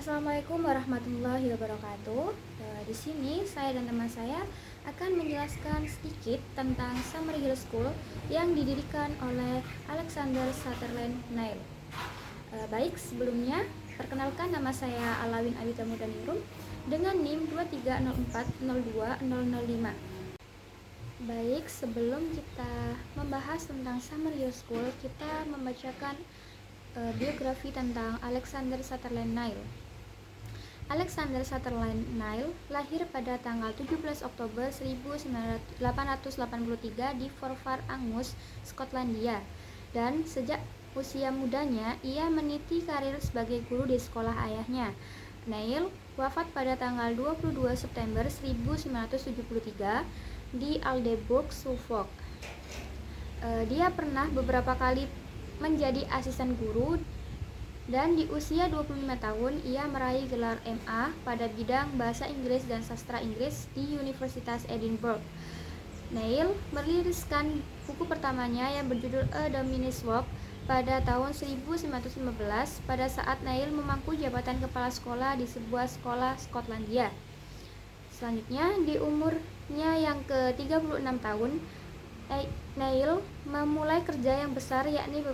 Assalamualaikum warahmatullahi wabarakatuh. Di sini saya dan teman saya akan menjelaskan sedikit tentang Summerhill School yang didirikan oleh Alexander Sutherland Neill. Baik, sebelumnya perkenalkan, nama saya Alawin Abita Mudaningrum dengan NIM 230402005. Baik, sebelum kita membahas tentang Summerhill School, kita membacakan biografi tentang Alexander Sutherland Neill. Alexander Sutherland Neill lahir pada tanggal 17 Oktober 1883 di Forfar, Angus, Skotlandia, dan sejak usia mudanya ia meniti karir sebagai guru di sekolah ayahnya. Neill wafat pada tanggal 22 September 1973 di Aldeburgh, Suffolk. Dia pernah beberapa kali menjadi asisten guru, dan di usia 25 tahun ia meraih gelar MA pada bidang bahasa Inggris dan sastra Inggris di Universitas Edinburgh. Neill meriliskan buku pertamanya yang berjudul A Dominie's Walk pada tahun 1915 pada saat Neill memangku jabatan kepala sekolah di sebuah sekolah Skotlandia. Selanjutnya, di umurnya yang ke-36 tahun, Neill memulai kerja yang besar, yakni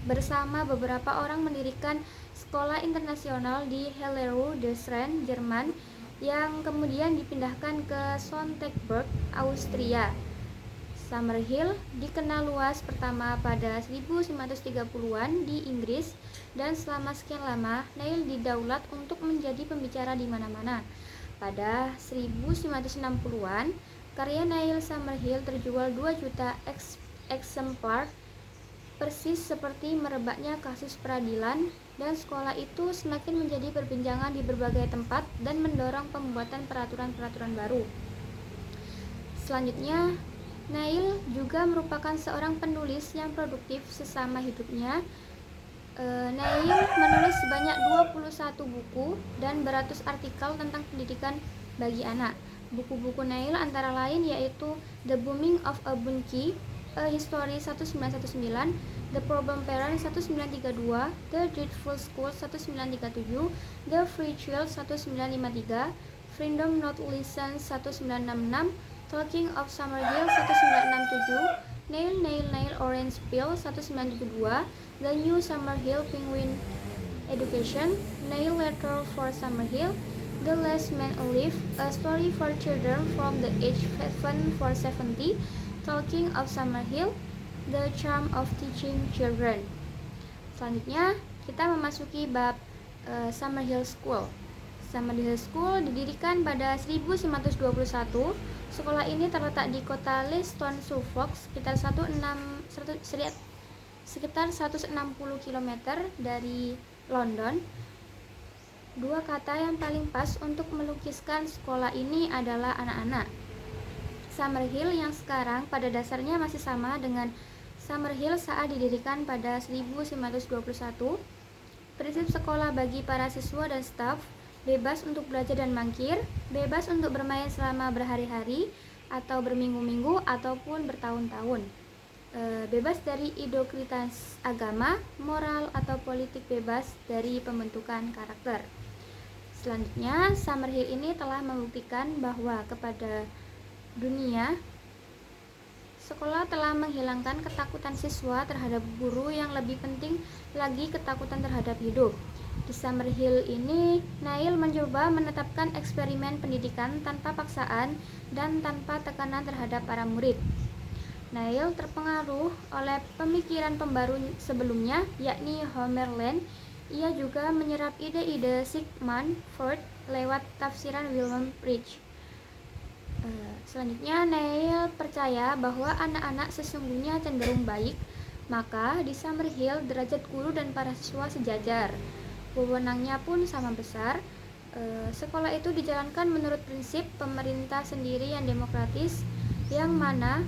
bersama beberapa orang mendirikan sekolah internasional di Hellerup-Dessern, Jerman, yang kemudian dipindahkan ke Sonntagburg, Austria. Summerhill dikenal luas pertama pada 1930-an di Inggris, dan selama sekian lama Neill didaulat untuk menjadi pembicara di mana-mana. Pada 1960-an, karya Neill Summerhill terjual 2 juta eksemplar, persis seperti merebaknya kasus peradilan, dan sekolah itu semakin menjadi perbincangan di berbagai tempat dan mendorong pembuatan peraturan-peraturan baru. Selanjutnya, Neill juga merupakan seorang penulis yang produktif sesama hidupnya. Neill menulis sebanyak 21 buku dan beratus artikel tentang pendidikan bagi anak. Buku-buku Neill antara lain yaitu The Booming of a Bunkie, A History 1919, The Problem Parent 1932, The Dreadful School 1937, The Free Child 1953, Freedom Not License 1966, Talking of Summerhill 1967, Nail Orange Peel 1972, The New Summerhill Penguin Education, Neill Letter for Summerhill, The Last Man Alive, A Story for Children from the Age 7 to 70, Talking of Summerhill, The Charm of Teaching Children. Selanjutnya, kita memasuki bab Summerhill School. Summerhill School didirikan pada 1921. Sekolah ini terletak di kota Leiston, Suffolk, sekitar 160 km dari London. Dua kata yang paling pas untuk melukiskan sekolah ini adalah anak-anak. Summerhill yang sekarang pada dasarnya masih sama dengan Summerhill saat didirikan pada 1921. Prinsip sekolah bagi para siswa dan staf: bebas untuk belajar dan mangkir, bebas untuk bermain selama berhari-hari atau berminggu-minggu ataupun bertahun-tahun, bebas dari indoktrinas agama, moral atau politik, bebas dari pembentukan karakter. Selanjutnya, Summerhill ini telah membuktikan bahwa kepada dunia, sekolah telah menghilangkan ketakutan siswa terhadap guru, yang lebih penting lagi ketakutan terhadap hidup. Di Summerhill ini, Neill mencoba menetapkan eksperimen pendidikan tanpa paksaan dan tanpa tekanan terhadap para murid. Neill terpengaruh oleh pemikiran pembaru sebelumnya, yakni Homer Land. Ia juga menyerap ide-ide Sigmund Freud lewat tafsiran Wilhelm Reich. Selanjutnya, Neill percaya bahwa anak-anak sesungguhnya cenderung baik, maka di Summerhill derajat guru dan para siswa sejajar. Wewenangnya pun sama besar. Sekolah itu dijalankan menurut prinsip pemerintah sendiri yang demokratis, yang mana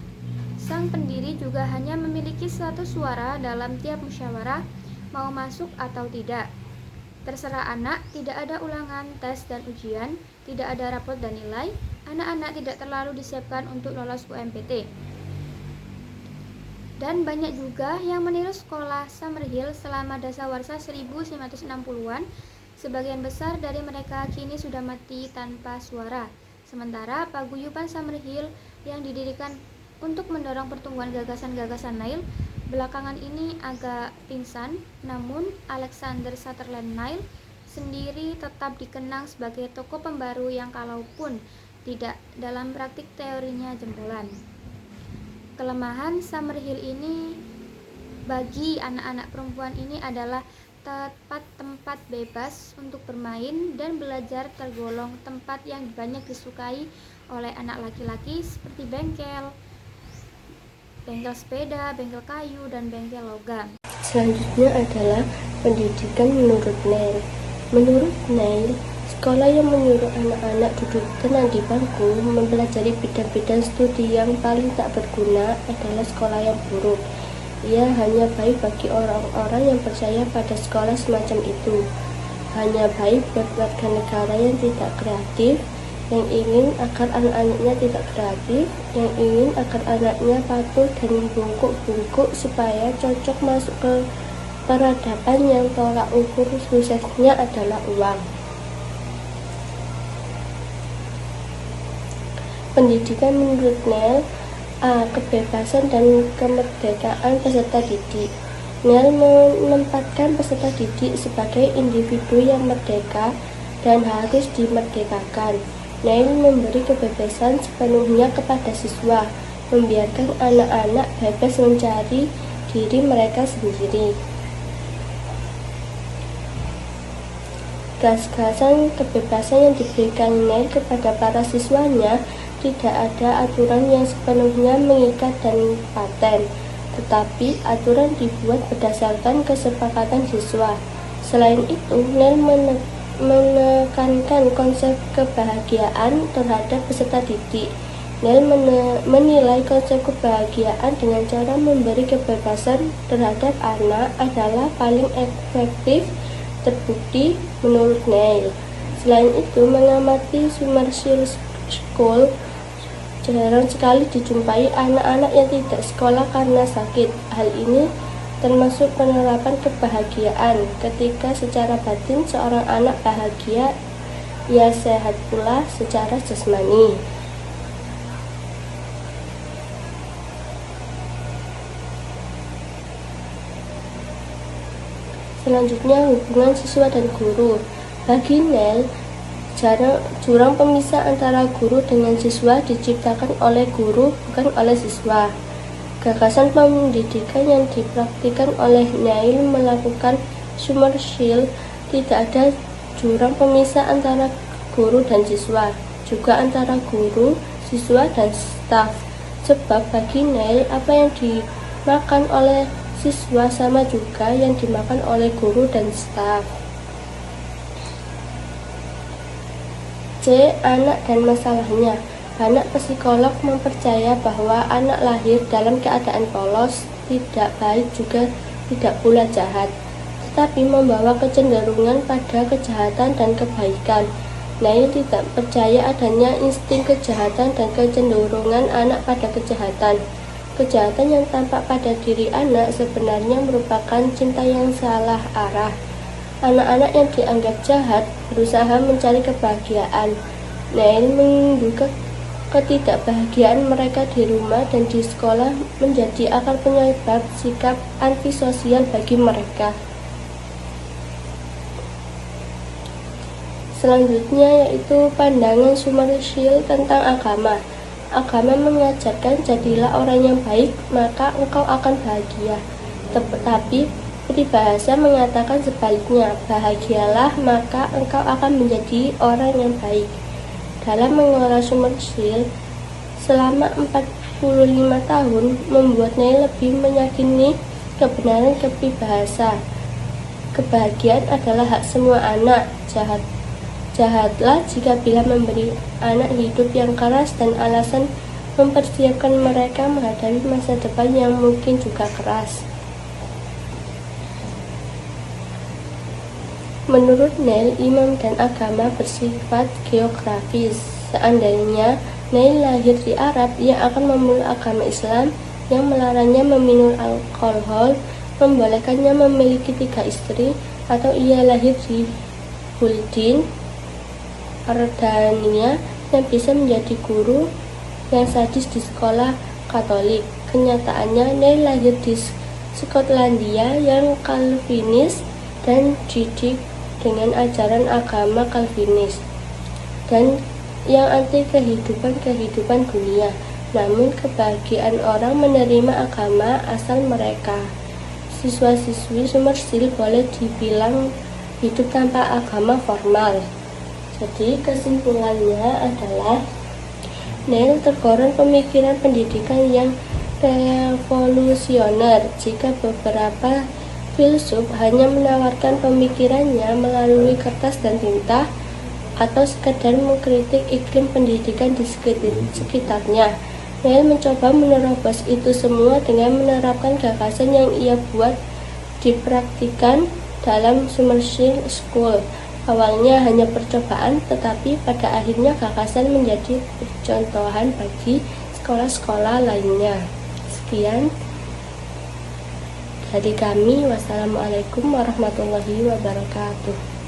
sang pendiri juga hanya memiliki satu suara dalam tiap musyawarah, mau masuk atau tidak. Terserah anak, tidak ada ulangan, tes dan ujian, tidak ada rapot dan nilai. Anak-anak tidak terlalu disiapkan untuk lolos UMPT. Dan banyak juga yang meniru sekolah Summerhill selama dasawarsa 1960-an, Sebagian besar dari mereka kini sudah mati tanpa suara. Sementara paguyuban Summerhill yang didirikan untuk mendorong pertumbuhan gagasan-gagasan Nile belakangan ini agak pingsan, namun Alexander Sutherland Nile sendiri tetap dikenang sebagai tokoh pembaru yang kalaupun tidak dalam praktik teorinya jempolan. Kelemahan Summerhill ini bagi anak-anak perempuan ini adalah tempat bebas untuk bermain dan belajar tergolong tempat yang banyak disukai oleh anak laki-laki seperti bengkel sepeda, bengkel kayu, dan bengkel logam. Selanjutnya adalah pendidikan menurut Neil. Menurut Neil, sekolah yang menyuruh anak-anak duduk tenang di bangku mempelajari bidang-bidang studi yang paling tak berguna adalah sekolah yang buruk. Ia hanya baik bagi orang-orang yang percaya pada sekolah semacam itu. Hanya baik buat warga negara yang tidak kreatif, yang ingin agar anak-anaknya tidak kreatif, yang ingin agar anaknya patuh dan bungkuk-bungkuk supaya cocok masuk ke peradaban yang tolak ukur suksesnya adalah uang. Pendidikan menurut Neil: A. Kebebasan dan kemerdekaan peserta didik. Neil menempatkan peserta didik sebagai individu yang merdeka dan harus dimerdekakan. Neil memberi kebebasan sepenuhnya kepada siswa, membiarkan anak-anak bebas mencari diri mereka sendiri. Gas-gasan kebebasan yang diberikan Neil kepada para siswanya tidak ada aturan yang sepenuhnya mengikat dan paten, tetapi aturan dibuat berdasarkan kesepakatan siswa. Selain itu, Neil menekankan konsep kebahagiaan terhadap peserta didik. Neil menilai konsep kebahagiaan dengan cara memberi kebebasan terhadap anak adalah paling efektif terbukti menurut Neil. Selain itu, mengamati Summerhill School, jarang sekali dijumpai anak-anak yang tidak sekolah karena sakit. Hal ini termasuk penerapan kebahagiaan. Ketika secara batin seorang anak bahagia, ia sehat pula secara jasmani. Selanjutnya, hubungan siswa dan guru. Bagi Neil, jurang pemisah antara guru dengan siswa diciptakan oleh guru, bukan oleh siswa. Gagasan pendidikan yang dipraktikkan oleh Neil melakukan Summerhill tidak ada jurang pemisah antara guru dan siswa, juga antara guru, siswa, dan staf. Sebab bagi Neil, apa yang dimakan oleh siswa sama juga yang dimakan oleh guru dan staf. C. Anak dan masalahnya. Banyak psikolog mempercaya bahwa anak lahir dalam keadaan polos, tidak baik juga tidak pula jahat, tetapi membawa kecenderungan pada kejahatan dan kebaikan. Neil tidak percaya adanya insting kejahatan dan kecenderungan anak pada kejahatan. Kejahatan yang tampak pada diri anak sebenarnya merupakan cinta yang salah arah. Anak-anak yang dianggap jahat berusaha mencari kebahagiaan. Neil menduga ketidakbahagiaan mereka di rumah dan di sekolah menjadi akar penyebab sikap antisosial bagi mereka. Selanjutnya yaitu pandangan Summerhill tentang agama. Agama mengajarkan jadilah orang yang baik, maka engkau akan bahagia. Tetapi peribahasa mengatakan sebaliknya, bahagialah maka engkau akan menjadi orang yang baik. Dalam mengelola Summerhill selama 45 tahun membuat Neil lebih meyakini kebenaran peribahasa. Kebahagiaan adalah hak semua anak. Jahatlah jika bila memberi anak hidup yang keras dan alasan mempersiapkan mereka menghadapi masa depan yang mungkin juga keras. Menurut Neil, iman dan agama bersifat geografis. Seandainya Neil lahir di Arab, ia akan memeluk agama Islam yang melarangnya meminum alkohol, membolehkannya memiliki 3 istri, atau ia lahir di Huldin Ardania yang bisa menjadi guru yang sadis di sekolah Katolik. Kenyataannya, Neil lahir di Skotlandia yang Calvinis dan didik dengan ajaran agama Calvinis dan yang anti kehidupan dunia. Namun kebahagiaan orang menerima agama asal mereka. Siswa-siswi Summersil boleh dibilang hidup tanpa agama formal. Jadi kesimpulannya adalah Neil tergolong pemikiran pendidikan yang revolusioner. Jika beberapa filsuf hanya menawarkan pemikirannya melalui kertas dan tinta atau sekedar mengkritik iklim pendidikan di sekitarnya, Neil mencoba menerobos itu semua dengan menerapkan gagasan yang ia buat dipraktikkan dalam Summersil School. Awalnya hanya percobaan, tetapi pada akhirnya gagasan menjadi percontohan bagi sekolah-sekolah lainnya. Sekian dari kami. Wassalamualaikum warahmatullahi wabarakatuh.